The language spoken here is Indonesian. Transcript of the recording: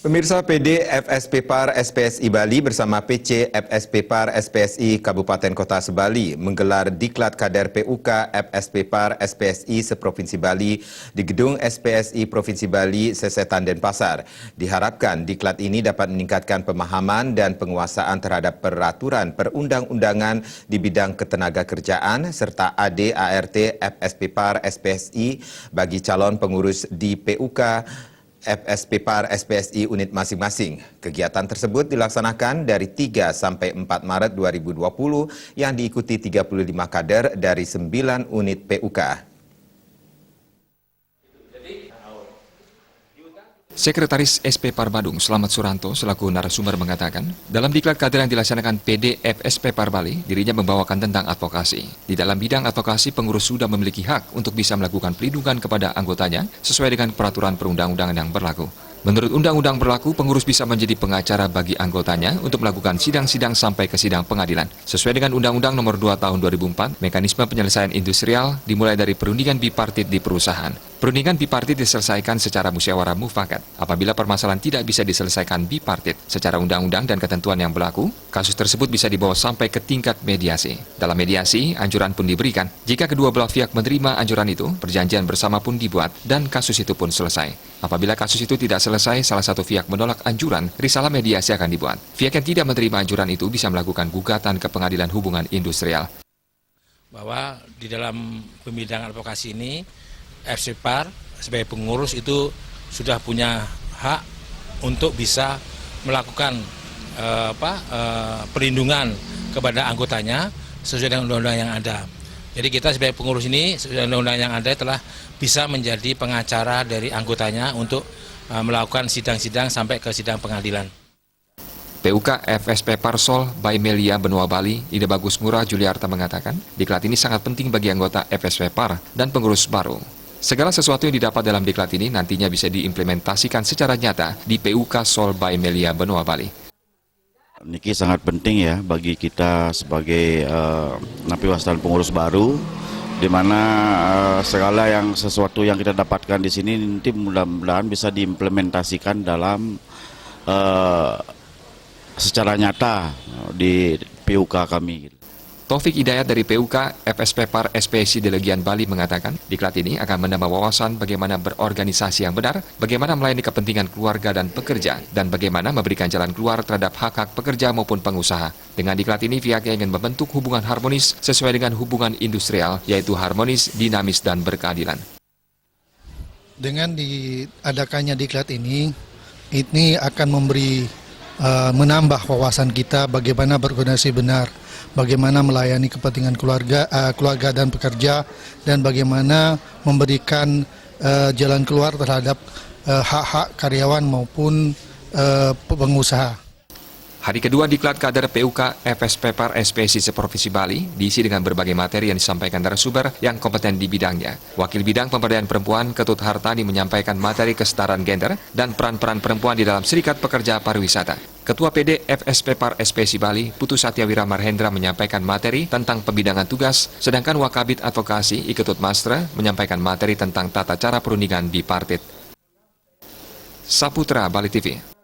Pemirsa, PD FSP PAR SPSI Bali bersama PC FSP PAR SPSI Kabupaten Kota Sebali menggelar Diklat Kader PUK FSP PAR SPSI seprovinsi Bali di Gedung SPSI Provinsi Bali Sesetan Denpasar. Diharapkan diklat ini dapat meningkatkan pemahaman dan penguasaan terhadap peraturan perundang-undangan di bidang ketenagakerjaan serta AD ART FSP PAR SPSI bagi calon pengurus di PUK FSP PAR SPSI unit masing-masing. Kegiatan tersebut dilaksanakan dari 3 sampai 4 Maret 2020 yang diikuti 35 kader dari 9 unit PUK. Sekretaris SP PAR Badung, Slamet Suranto, selaku narasumber mengatakan, dalam diklat kader yang dilaksanakan PD FSP PAR Bali, dirinya membawakan tentang advokasi. Di dalam bidang advokasi, pengurus sudah memiliki hak untuk bisa melakukan pelindungan kepada anggotanya sesuai dengan peraturan perundang-undangan yang berlaku. Menurut undang-undang berlaku, pengurus bisa menjadi pengacara bagi anggotanya untuk melakukan sidang-sidang sampai ke sidang pengadilan. Sesuai dengan Undang-Undang Nomor 2 Tahun 2004, mekanisme penyelesaian industrial dimulai dari perundingan bipartit di perusahaan. Perundingan bipartit diselesaikan secara musyawarah mufakat. Apabila permasalahan tidak bisa diselesaikan bipartit secara undang-undang dan ketentuan yang berlaku, kasus tersebut bisa dibawa sampai ke tingkat mediasi. Dalam mediasi, anjuran pun diberikan. Jika kedua belah pihak menerima anjuran itu, perjanjian bersama pun dibuat dan kasus itu pun selesai. Apabila kasus itu tidak selesai, salah satu pihak menolak anjuran, risalah mediasi akan dibuat. Pihak yang tidak menerima anjuran itu bisa melakukan gugatan ke Pengadilan Hubungan Industrial. Bahwa di dalam pembidang advokasi ini, FSP PAR sebagai pengurus itu sudah punya hak untuk bisa melakukan perlindungan kepada anggotanya sesuai dengan undang-undang yang ada. Jadi kita sebagai pengurus ini sesuai dengan undang-undang yang ada telah bisa menjadi pengacara dari anggotanya untuk melakukan sidang-sidang sampai ke sidang pengadilan. PUK FSP Parsol by Melia Benua Bali, Ide Bagus Ngurah Juliarta mengatakan, diklat ini sangat penting bagi anggota FSP PAR dan pengurus baru. Segala sesuatu yang didapat dalam diklat ini nantinya bisa diimplementasikan secara nyata di PUK Sol by Melia Benua Bali. Niki sangat penting ya bagi kita sebagai napiwas dan pengurus baru, di mana segala sesuatu yang kita dapatkan di sini nanti mudah-mudahan bisa diimplementasikan dalam secara nyata di PUK kami. Taufik Hidayat dari PUK FSP PAR SPSI Delegian Bali mengatakan, diklat ini akan menambah wawasan bagaimana berorganisasi yang benar, bagaimana melayani kepentingan keluarga dan pekerja, dan bagaimana memberikan jalan keluar terhadap hak-hak pekerja maupun pengusaha. Dengan diklat ini, pihaknya ingin membentuk hubungan harmonis sesuai dengan hubungan industrial, yaitu harmonis, dinamis, dan berkeadilan. Dengan diadakannya diklat ini akan menambah wawasan kita bagaimana berorganisasi benar, bagaimana melayani kepentingan keluarga dan pekerja, dan bagaimana memberikan jalan keluar terhadap hak-hak karyawan maupun pengusaha. Hari kedua diklat kader PUK FSP PAR SPSI seprovinsi Bali diisi dengan berbagai materi yang disampaikan narasumber yang kompeten di bidangnya. Wakil Bidang Pemberdayaan Perempuan Ketut Hartani menyampaikan materi kesetaraan gender dan peran-peran perempuan di dalam Serikat Pekerja Pariwisata. Ketua PD FSP PAR SPSI Bali, Putu Satyawira Marhendra menyampaikan materi tentang pembidangan tugas, sedangkan Wakabit Advokasi Iketut Mastra menyampaikan materi tentang tata cara perundingan bipartit. Saputra Bali TV.